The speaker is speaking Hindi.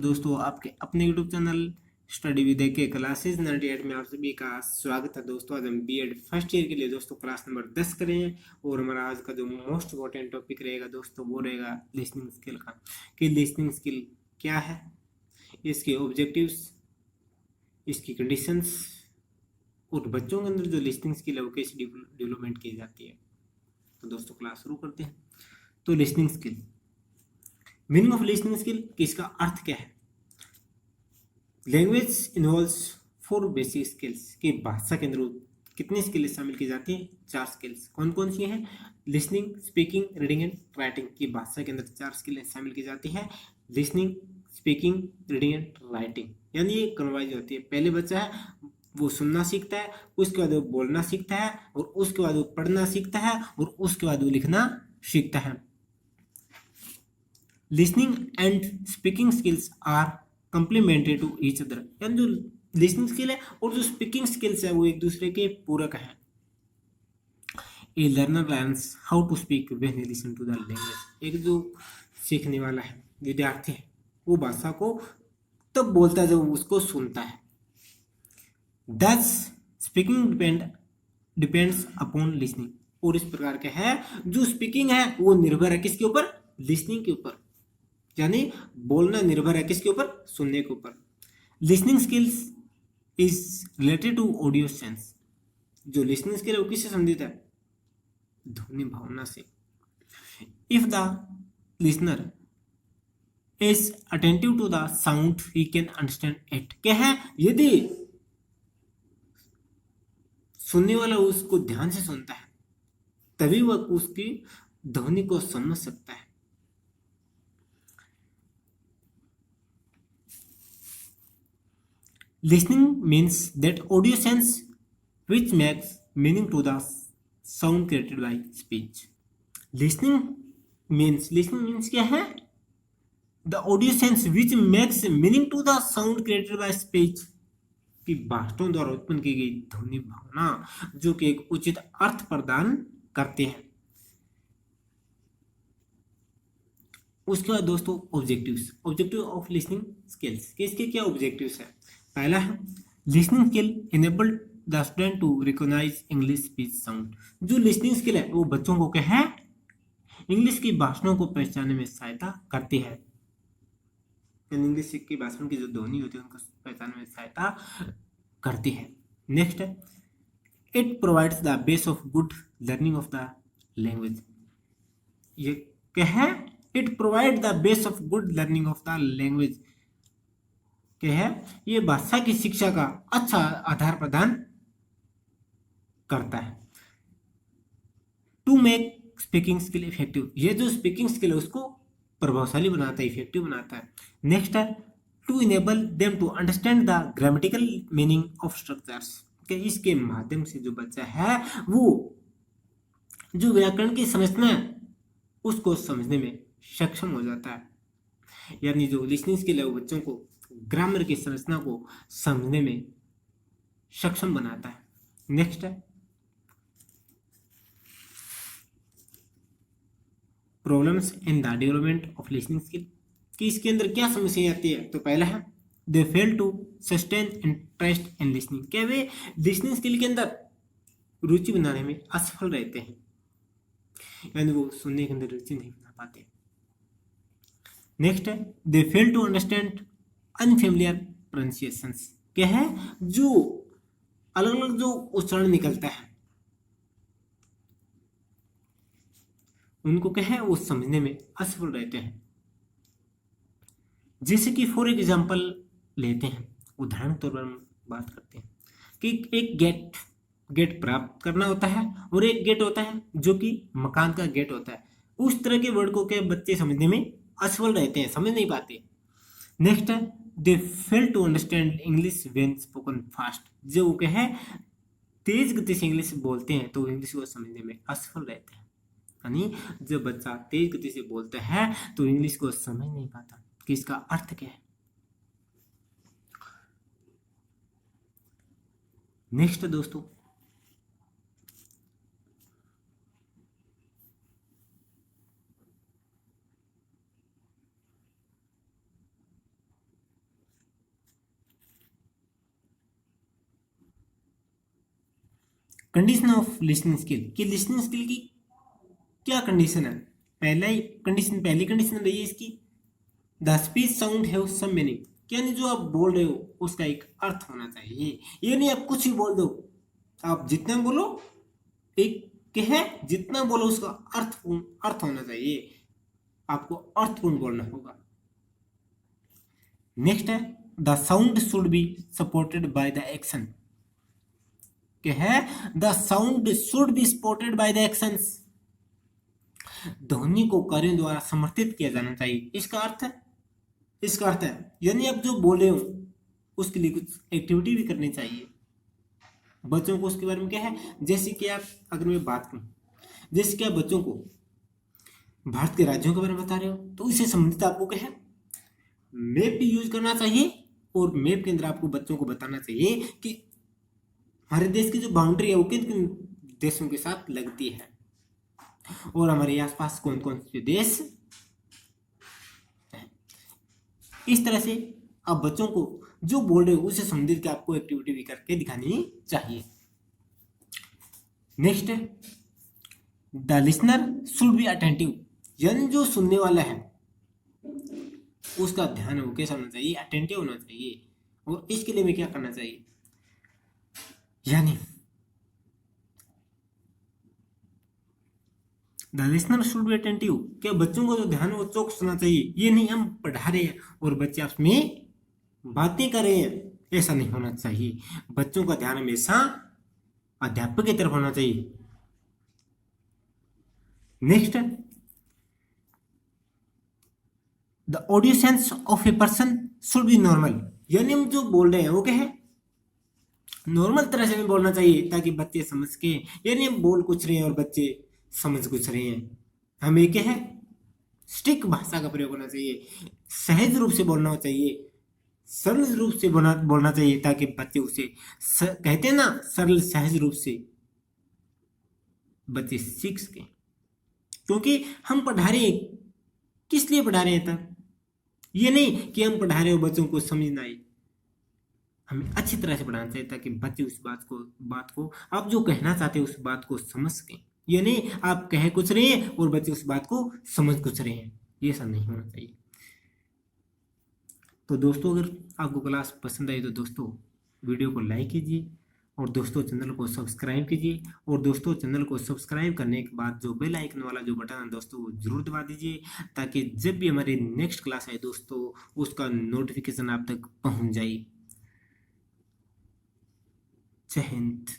दोस्तों, आपके अपने यूट्यूब चैनल स्टडी विद के क्लासेस 98 में आप सभी का स्वागत है। दोस्तों, आज हम बीएड फर्स्ट ईयर के लिए दोस्तों क्लास नंबर 10 करें और हमारा आज का जो मोस्ट इम्पोर्टेंट टॉपिक रहेगा दोस्तों वो रहेगा लिसनिंग स्किल का। कि लिसनिंग स्किल क्या है, इसके ऑब्जेक्टिव्स, इसकी कंडीशंस और बच्चों के अंदर जो लिसनिंग स्किल है वो कैसे डेवलपमेंट की जाती है। तो दोस्तों क्लास शुरू करते हैं। तो listening skill, meaning of listening skill कि इसका अर्थ क्या है। लैंग्वेज इन्वॉल्व्स 4 बेसिक स्किल्स कि भाषा के अंदर कितनी स्किल्स शामिल की जाती हैं? 4 स्किल्स। कौन कौन सी हैं? Listening, speaking, reading and writing की भाषा के अंदर 4 स्किल्स शामिल की जाती है। Listening, speaking, reading and writing, यानी ये क्रमवाइज होती है। पहले बच्चा है वो सुनना सीखता है, उसके बाद वो बोलना सीखता है, और उसके बाद वो पढ़ना सीखता है, और उसके बाद वो लिखना सीखता है। Listening and speaking skills are complementary to each other, यानी जो लिसनिंग स्किल है और जो स्पीकिंग स्किल्स है वो एक दूसरे के पूरक हैं। A learner learns how to speak when he listen to the language, एक जो सीखने वाला है, विद्यार्थी है, वो भाषा को तब बोलता है जब उसको सुनता है। दस स्पीकिंग डिपेंड्स अपॉन लिसनिंग, और इस प्रकार के है जो स्पीकिंग है वो निर्भर है किसके ऊपर? लिसनिंग के ऊपर, यानी बोलना निर्भर है किसके ऊपर? सुनने के ऊपर। Listening skills is related to audio sense, जो लिसनिंग स्किल है वो किससे संबंधित है? ध्वनि भावना से। If the listener is attentive to the sound he can understand it, क्या है? यदि सुनने वाला उसको ध्यान से सुनता है तभी वह उसकी ध्वनि को समझ सकता है। Listening means that audio sense which makes meaning to the sound created by speech. Listening means क्या है? The audio sense which makes meaning to the sound created by speech, कि भाषणों द्वारा उत्पन्न की गई ध्वनि भावना जो कि एक उचित अर्थ प्रदान करते हैं। उसके बाद दोस्तों ऑब्जेक्टिव ऑफ लिसनिंग स्किल्स, किसके क्या ऑब्जेक्टिव्स है? पहला है listening skill enable the student to recognize English speech sound, जो लिसनिंग स्किल है वो बच्चों को क्या है? इंग्लिश की भाषणों को पहचानने में सहायता करती है। इंग्लिश की भाषण की जो ध्वनि होती है उनको पहचानने में सहायता करती है। नेक्स्ट है it provides the base of good learning of the language, ये क्या है? It provide the base of good learning of the language, क्या है? ये भाषा की शिक्षा का अच्छा आधार प्रदान करता है। To make speaking skill effective, ये जो स्पीकिंग स्किल है उसको प्रभावशाली बनाता है, इफेक्टिव बनाता है। नेक्स्ट है to enable them to understand the grammatical meaning of structures, कि इसके माध्यम से जो बच्चा है वो जो व्याकरण की संरचना है उसको समझने में सक्षम हो जाता है। यानी जो लिसनिंग स्किल है वो बच्चों को ग्रामर की संरचना को समझने में सक्षम बनाता है। नेक्स्ट है problems in the development of listening skill, कि इसके अंदर क्या समस्या आती है? तो पहला है they fail to sustain interest in listening, क्या वे लिसनिंग स्किल के अंदर रुचि बनाने में असफल रहते हैं, यानी वो सुनने के अंदर रुचि नहीं बना पाते। नेक्स्ट है they fail to understand unfamiliar pronunciations, क्या है? जो अलग अलग जो उच्चारण निकलता है उनको क्या है वो समझने में असफल रहते हैं। जैसे कि फॉर एग्जाम्पल लेते हैं, उदाहरण तौर पर हम बात करते हैं कि एक गेट प्राप्त करना होता है और एक गेट होता है जो कि मकान का गेट होता है। उस तरह के वर्ड को क्या बच्चे समझने में असफल रहते हैं, समझ नहीं पाते। नेक्स्ट है they fail to understand English when spoken fast, जो क्या है तेज गति से इंग्लिश बोलते हैं तो इंग्लिश को समझने में असफल रहते हैं। यानी जब बच्चा तेज गति से बोलता है तो इंग्लिश को समझ नहीं पाता कि इसका अर्थ क्या है। नेक्स्ट दोस्तों कंडीशन ऑफ लिसनिंग स्किल कि लिसनिंग स्किल की क्या कंडीशन है। पहली कंडीशन रही है इसकी, the speech sound have some meaning, यानी जो आप बोल रहे हो उसका एक अर्थ होना चाहिए। ये नहीं आप कुछ भी बोल दो, आप जितना बोलो एक क्या है, जितना बोलो उसका अर्थ होना चाहिए, आपको अर्थपूर्ण बोलना होगा। नेक्स्ट है the sound should be supported by the action, क्या है, the sound should be supported by the actions, ध्वनि को कार्यों द्वारा समर्थित किया जाना चाहिए। इसका अर्थ है यानी आप जो बोल रहे हो उसके लिए कुछ एक्टिविटी भी करनी चाहिए। बच्चों को उसके बारे में क्या है, जैसे कि आप, अगर मैं बात करूं, जैसे कि आप बच्चों को भारत के राज्यों के बारे में बता रहे हो तो इससे संबंधित आपको क्या है, मैप भी यूज करना चाहिए, और मैप के अंदर आपको बच्चों को बताना चाहिए कि हमारे देश की जो बाउंड्री है वो किन किन देशों के साथ लगती है, और हमारे आसपास कौन कौन से देश हैं। इस तरह से आप बच्चों को जो बोल रहे हो उससे संबंधित आपको एक्टिविटी भी करके दिखानी चाहिए। नेक्स्ट है the listener should be attentive, यानी जो सुनने वाला है उसका ध्यान हो कैसा होना चाहिए, अटेंटिव होना चाहिए। और इसके लिए में क्या करना चाहिए, यानी the listener should be attentive, क्या बच्चों को जो ध्यान है वो चौकस सुनना चाहिए। ये नहीं हम पढ़ा रहे हैं और बच्चे आपस में बातें कर रहे हैं, ऐसा नहीं होना चाहिए। बच्चों का ध्यान हमेशा अध्यापक की तरफ होना चाहिए। Next, the audio sense of a person should be normal, यानी हम जो बोल रहे हैं वो क्या है, नॉर्मल तरह से हमें बोलना चाहिए ताकि बच्चे समझ के, यानी हम बोल कुछ रहे हैं और बच्चे समझ कुछ रहे हैं। हमें क्या है, स्टिक भाषा का प्रयोग होना चाहिए, सहज रूप से बोलना चाहिए, सरल रूप से बोलना चाहिए ताकि बच्चे उसे कहते हैं ना, सरल सहज रूप से बच्चे सीख सके। क्योंकि हम पढ़ा रहे हैं, किस लिए पढ़ा रहे हैं तब, ये नहीं कि हम पढ़ा रहे हो बच्चों को समझ ना आए, हमें अच्छी तरह से पढ़ाना चाहिए ताकि बच्चे उस बात को आप जो कहना चाहते हैं उस बात को समझ सकें। ये नहीं आप कह कुछ रहे हैं और बच्चे उस बात को समझ कुछ रहे हैं, ये सब नहीं होना चाहिए। तो दोस्तों अगर आपको क्लास पसंद आई तो दोस्तों वीडियो को लाइक कीजिए, और दोस्तों चैनल को सब्सक्राइब कीजिए, और दोस्तों चैनल को सब्सक्राइब करने के बाद जो बेल आइकन वाला जो बटन है दोस्तों वो जरूर दबा दीजिए, ताकि जब भी हमारी नेक्स्ट क्लास आए दोस्तों उसका नोटिफिकेशन आप तक पहुंच जाए। जय हिंद।